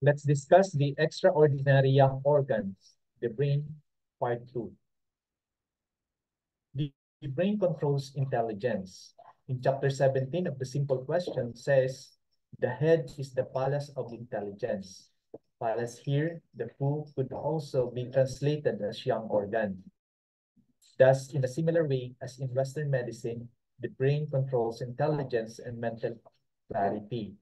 Let's discuss the extraordinary young organs, the brain, part 2. The brain controls intelligence. In chapter 17 of the simple question says, the head is the palace of intelligence. Palace here, the who could also be translated as young organ. Thus, in a similar way as in Western medicine, the brain controls intelligence and mental clarity.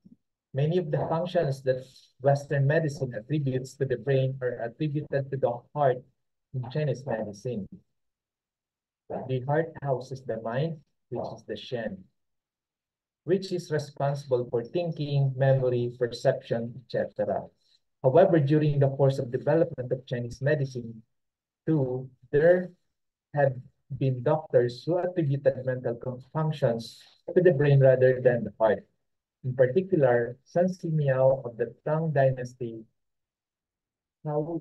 Many of the functions that Western medicine attributes to the brain are attributed to the heart in Chinese medicine. The heart houses the mind, which is the Shen, which is responsible for thinking, memory, perception, etc. However, during the course of development of Chinese medicine, too, there had been doctors who attributed mental functions to the brain rather than the heart. In particular, Sun Simiao of the Tang Dynasty, Shao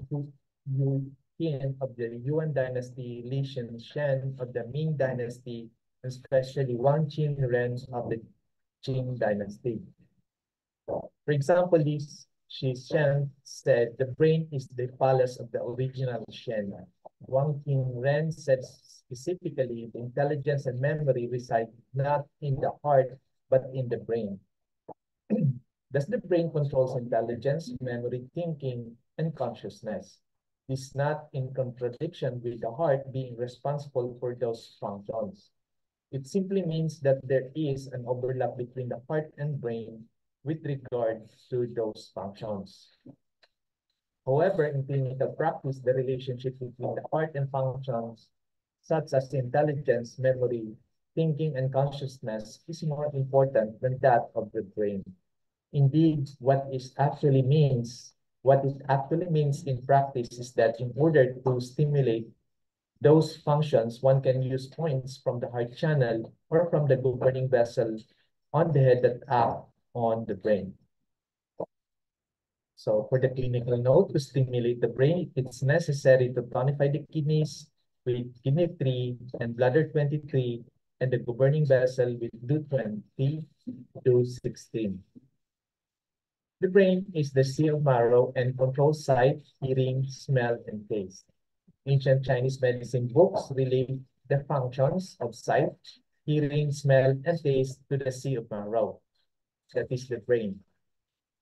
Yu Qin of the Yuan Dynasty, Li Shen of the Ming Dynasty, and especially Wang Qinren of the Qing Dynasty. For example, Li Shen said the brain is the palace of the original Shen. Wang Qinren said specifically the intelligence and memory reside not in the heart, but in the brain. Thus, the brain controls intelligence, memory, thinking, and consciousness. This is not in contradiction with the heart being responsible for those functions. It simply means that there is an overlap between the heart and brain with regard to those functions. However, in clinical practice, the relationship between the heart and functions, such as intelligence, memory, thinking, and consciousness, is more important than that of the brain. Indeed, what it actually means in practice is that in order to stimulate those functions, one can use points from the heart channel or from the governing vessel on the head that act on the brain. So for the clinical note, to stimulate the brain, it's necessary to tonify the kidneys with kidney 3 and bladder 23 and the governing vessel with Do20 to 16. The brain is the sea of marrow and controls sight, hearing, smell, and taste. Ancient Chinese medicine books relate the functions of sight, hearing, smell, and taste to the sea of marrow, that is the brain.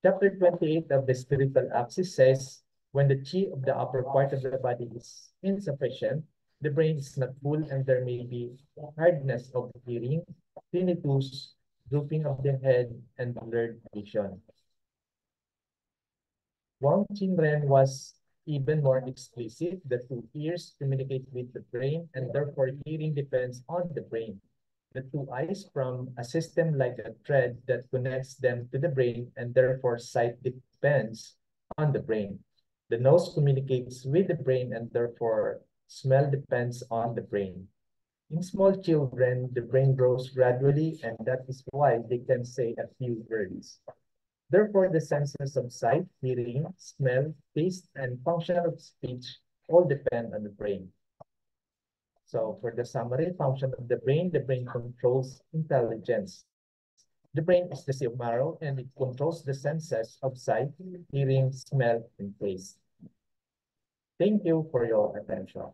Chapter 28 of the spiritual axis says, when the qi of the upper part of the body is insufficient, the brain is not full and there may be hardness of hearing, tinnitus, drooping of the head, and blurred vision. Wang Qinren was even more explicit. The two ears communicate with the brain and therefore hearing depends on the brain. The two eyes from a system like a thread that connects them to the brain and therefore sight depends on the brain. The nose communicates with the brain and therefore smell depends on the brain. In small children, the brain grows gradually and that is why they can say a few words. Therefore, the senses of sight, hearing, smell, taste, and function of speech all depend on the brain. So for the summary function of the brain controls intelligence. The brain is the sea of marrow and it controls the senses of sight, hearing, smell, and taste. Thank you for your attention.